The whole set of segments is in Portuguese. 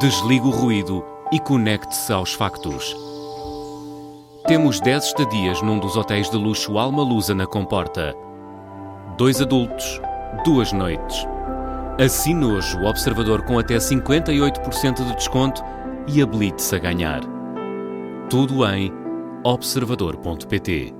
Desligue o ruído e conecte-se aos factos. Temos 10 estadias num dos hotéis de luxo Alma Lusa na Comporta. 2 adultos, 2 noites. Assine hoje o Observador com até 58% de desconto e habilite-se a ganhar. Tudo em observador.pt.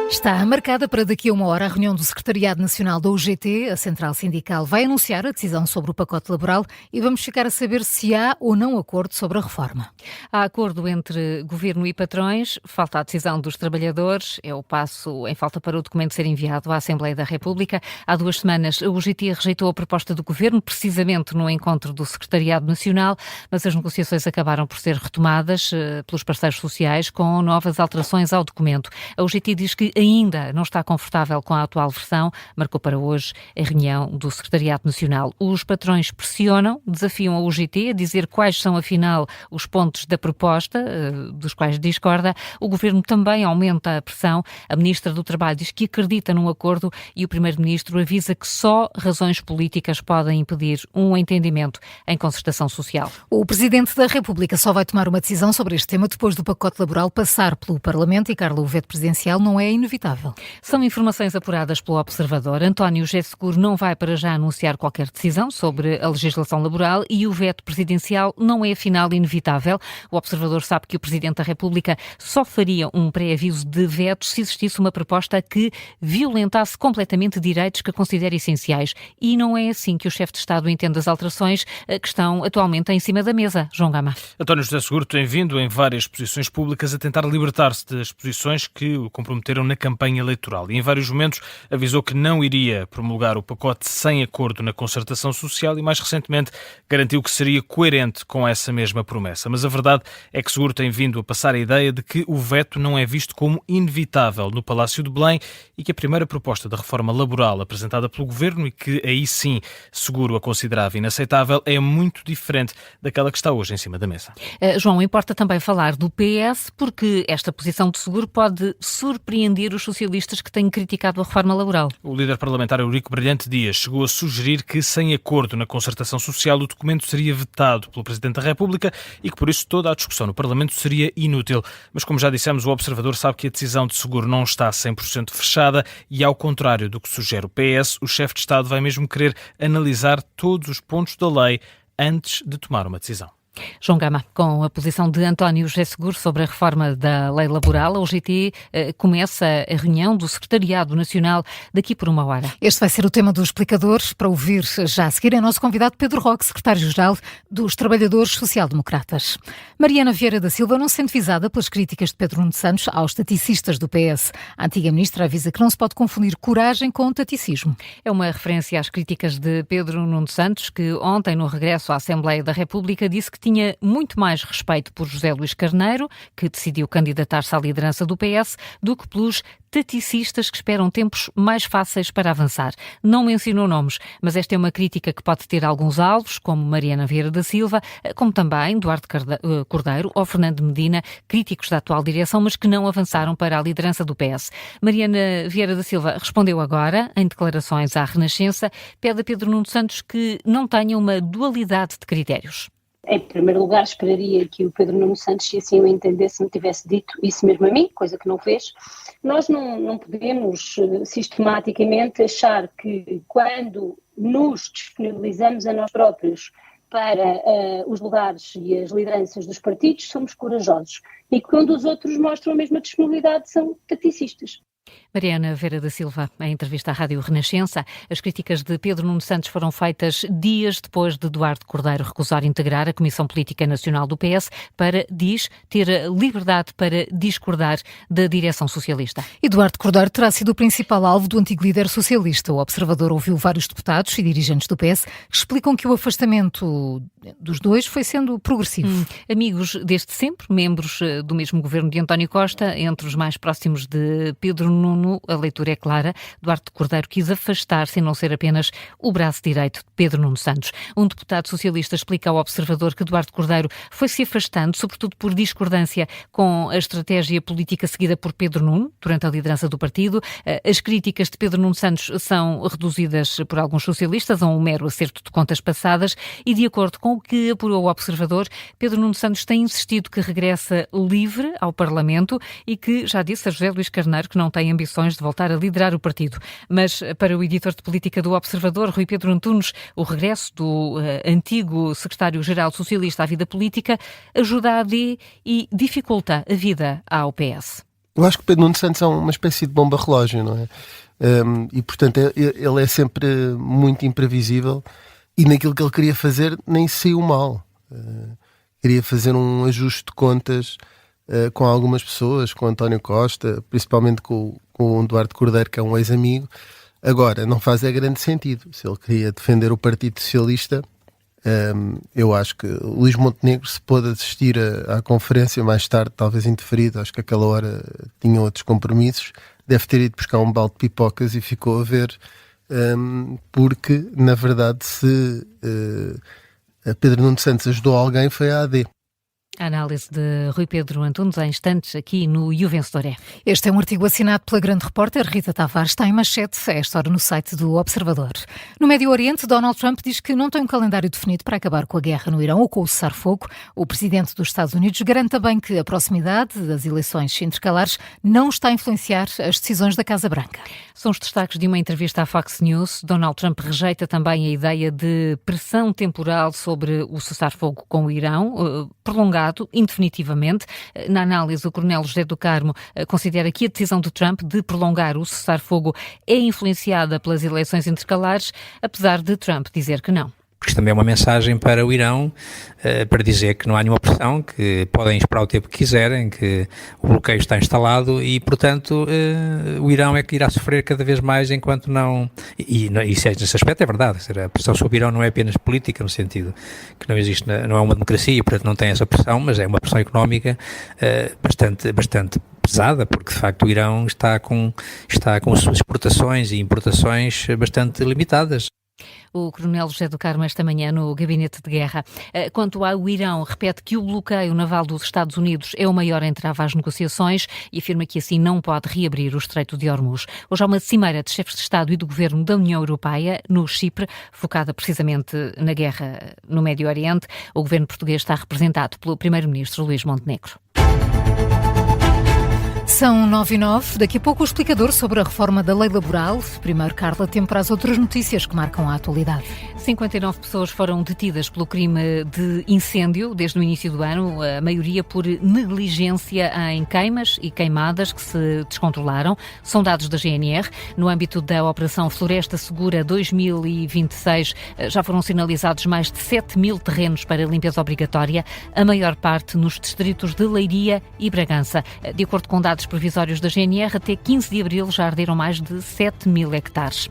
Está marcada para daqui a uma hora a reunião do Secretariado Nacional da UGT. A Central Sindical vai anunciar a decisão sobre o pacote laboral e vamos ficar a saber se há ou não acordo sobre a reforma. Há acordo entre governo e patrões, falta a decisão dos trabalhadores, é o passo em falta para o documento ser enviado à Assembleia da República. Há 2 semanas a UGT rejeitou a proposta do governo, precisamente no encontro do Secretariado Nacional, mas as negociações acabaram por ser retomadas pelos parceiros sociais com novas alterações ao documento. A UGT diz que ainda não está confortável com a atual versão, marcou para hoje a reunião do Secretariado Nacional. Os patrões pressionam, desafiam a UGT a dizer quais são, afinal, os pontos da proposta, dos quais discorda. O Governo também aumenta a pressão. A Ministra do Trabalho diz que acredita num acordo e o Primeiro-Ministro avisa que só razões políticas podem impedir um entendimento em concertação social. O Presidente da República só vai tomar uma decisão sobre este tema depois do pacote laboral passar pelo Parlamento e, Carla, o veto presidencial não é inevitável. São informações apuradas pelo Observador. António José Seguro não vai para já anunciar qualquer decisão sobre a legislação laboral e o veto presidencial não é, afinal, inevitável. O Observador sabe que o Presidente da República só faria um pré-aviso de veto se existisse uma proposta que violentasse completamente direitos que considera essenciais. E não é assim que o chefe de Estado entende as alterações que estão atualmente em cima da mesa. João Gama. António José Seguro tem vindo em várias posições públicas a tentar libertar-se das posições que o comprometeram na campanha eleitoral e em vários momentos avisou que não iria promulgar o pacote sem acordo na concertação social e mais recentemente garantiu que seria coerente com essa mesma promessa. Mas a verdade é que Seguro tem vindo a passar a ideia de que o veto não é visto como inevitável no Palácio de Belém e que a primeira proposta da reforma laboral apresentada pelo Governo e que aí sim Seguro a considerava inaceitável é muito diferente daquela que está hoje em cima da mesa. João, importa também falar do PS porque esta posição de Seguro pode surpreender os socialistas que têm criticado a reforma laboral. O líder parlamentar Eurico Brilhante Dias chegou a sugerir que, sem acordo na concertação social, o documento seria vetado pelo Presidente da República e que, por isso, toda a discussão no Parlamento seria inútil. Mas, como já dissemos, o Observador sabe que a decisão de Seguro não está 100% fechada e, ao contrário do que sugere o PS, o chefe de Estado vai mesmo querer analisar todos os pontos da lei antes de tomar uma decisão. João Gama, com a posição de António José Seguro sobre a reforma da lei laboral, a UGT começa a reunião do Secretariado Nacional daqui por uma hora. Este vai ser o tema dos explicadores. Para ouvir já a seguir é nosso convidado Pedro Roque, secretário-geral dos Trabalhadores Social-Democratas. Mariana Vieira da Silva não se sente visada pelas críticas de Pedro Nuno Santos aos taticistas do PS. A antiga ministra avisa que não se pode confundir coragem com taticismo. É uma referência às críticas de Pedro Nuno Santos, que ontem, no regresso à Assembleia da República, disse que tinha muito mais respeito por José Luís Carneiro, que decidiu candidatar-se à liderança do PS, do que pelos taticistas que esperam tempos mais fáceis para avançar. Não mencionou nomes, mas esta é uma crítica que pode ter alguns alvos, como Mariana Vieira da Silva, como também Duarte Cordeiro ou Fernando Medina, críticos da atual direção, mas que não avançaram para a liderança do PS. Mariana Vieira da Silva respondeu agora, em declarações à Renascença, pede a Pedro Nuno Santos que não tenha uma dualidade de critérios. Em primeiro lugar, esperaria que o Pedro Nuno Santos, se assim o entendesse, me tivesse dito isso mesmo a mim, coisa que não fez. Nós não podemos sistematicamente achar que quando nos disponibilizamos a nós próprios para os lugares e as lideranças dos partidos, somos corajosos. E quando os outros mostram a mesma disponibilidade, são taticistas. Mariana Vieira da Silva, em entrevista à Rádio Renascença, as críticas de Pedro Nuno Santos foram feitas dias depois de Duarte Cordeiro recusar integrar a Comissão Política Nacional do PS para, diz, ter a liberdade para discordar da direção socialista. E Duarte Cordeiro terá sido o principal alvo do antigo líder socialista. O Observador ouviu vários deputados e dirigentes do PS que explicam que o afastamento dos dois foi sendo progressivo. Amigos desde sempre, membros do mesmo governo de António Costa, entre os mais próximos de Pedro Nuno, a leitura é clara. Duarte Cordeiro quis afastar-se e não ser apenas o braço direito de Pedro Nuno Santos. Um deputado socialista explica ao Observador que Duarte Cordeiro foi-se afastando, sobretudo por discordância com a estratégia política seguida por Pedro Nuno durante a liderança do partido. As críticas de Pedro Nuno Santos são reduzidas por alguns socialistas a um mero acerto de contas passadas e, de acordo com o que apurou o Observador, Pedro Nuno Santos tem insistido que regressa livre ao Parlamento e que já disse a José Luís Carneiro que não tem ambições de voltar a liderar o partido. Mas para o editor de política do Observador, Rui Pedro Antunes, o regresso do antigo secretário-geral socialista à vida política ajuda a AD e dificulta a vida ao PS. Eu acho que Pedro Nuno Santos é uma espécie de bomba-relógio, não é? E, portanto, ele é sempre muito imprevisível e naquilo que ele queria fazer nem saiu mal. Queria fazer um ajuste de contas com algumas pessoas, com António Costa, principalmente com o Duarte Cordeiro, que é um ex-amigo. Agora, não faz grande sentido. Se ele queria defender o Partido Socialista, eu acho que o Luís Montenegro se pôde assistir à conferência mais tarde, talvez indeferido, acho que aquela hora tinha outros compromissos, deve ter ido buscar um balde de pipocas e ficou a ver, porque, na verdade, se Pedro Nuno Santos ajudou alguém, foi a AD. A análise de Rui Pedro Antunes há instantes aqui no E o Vencedor é. Este é um artigo assinado pela grande repórter Rita Tavares, está em manchete a esta hora no site do Observador. No Médio Oriente, Donald Trump diz que não tem um calendário definido para acabar com a guerra no Irão ou com o cessar-fogo. O presidente dos Estados Unidos garante também que a proximidade das eleições intercalares não está a influenciar as decisões da Casa Branca. São os destaques de uma entrevista à Fox News. Donald Trump rejeita também a ideia de pressão temporal sobre o cessar-fogo com o Irão, prolongado indefinitivamente. Na análise, o coronel José do Carmo considera que a decisão de Trump de prolongar o cessar-fogo é influenciada pelas eleições intercalares, apesar de Trump dizer que não. Porque isto também é uma mensagem para o Irão, para dizer que não há nenhuma pressão, que podem esperar o tempo que quiserem, que o bloqueio está instalado e, portanto, o Irão é que irá sofrer cada vez mais enquanto não... E nesse aspecto é verdade, a pressão sobre o Irão não é apenas política, no sentido que não existe, não é uma democracia e, portanto, não tem essa pressão, mas é uma pressão económica bastante pesada, porque de facto o Irão está com as suas exportações e importações bastante limitadas. O coronel José do Carmo esta manhã no Gabinete de Guerra. Quanto ao Irão, repete que o bloqueio naval dos Estados Unidos é o maior entrave às negociações e afirma que assim não pode reabrir o Estreito de Hormuz. Hoje há uma cimeira de chefes de Estado e do Governo da União Europeia no Chipre, focada precisamente na guerra no Médio Oriente. O governo português está representado pelo primeiro-ministro Luís Montenegro. São 9h09, daqui a pouco o explicador sobre a reforma da lei laboral. Primeiro, Carla, tempo para as outras notícias que marcam a atualidade. 59 pessoas foram detidas pelo crime de incêndio desde o início do ano, a maioria por negligência em queimas e queimadas que se descontrolaram. São dados da GNR. No âmbito da Operação Floresta Segura 2026, já foram sinalizados mais de 7 mil terrenos para limpeza obrigatória, a maior parte nos distritos de Leiria e Bragança. De acordo com dados provisórios da GNR, até 15 de abril já arderam mais de 7 mil hectares.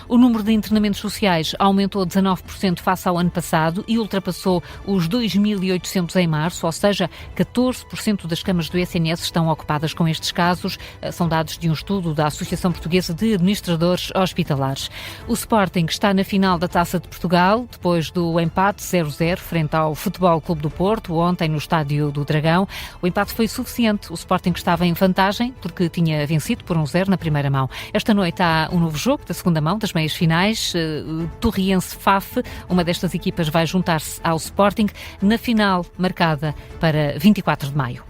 O número de internamentos sociais aumentou 19% face ao ano passado e ultrapassou os 2.800 em março, ou seja, 14% das camas do SNS estão ocupadas com estes casos. São dados de um estudo da Associação Portuguesa de Administradores Hospitalares. O Sporting está na final da Taça de Portugal, depois do empate 0-0 frente ao Futebol Clube do Porto, ontem no Estádio do Dragão. O empate foi suficiente. O Sporting estava em vantagem porque tinha vencido por 1-0 na primeira mão. Esta noite há um novo jogo da segunda mão das meias finais. Torriense-Faf, uma destas equipas vai juntar-se ao Sporting na final marcada para 24 de maio.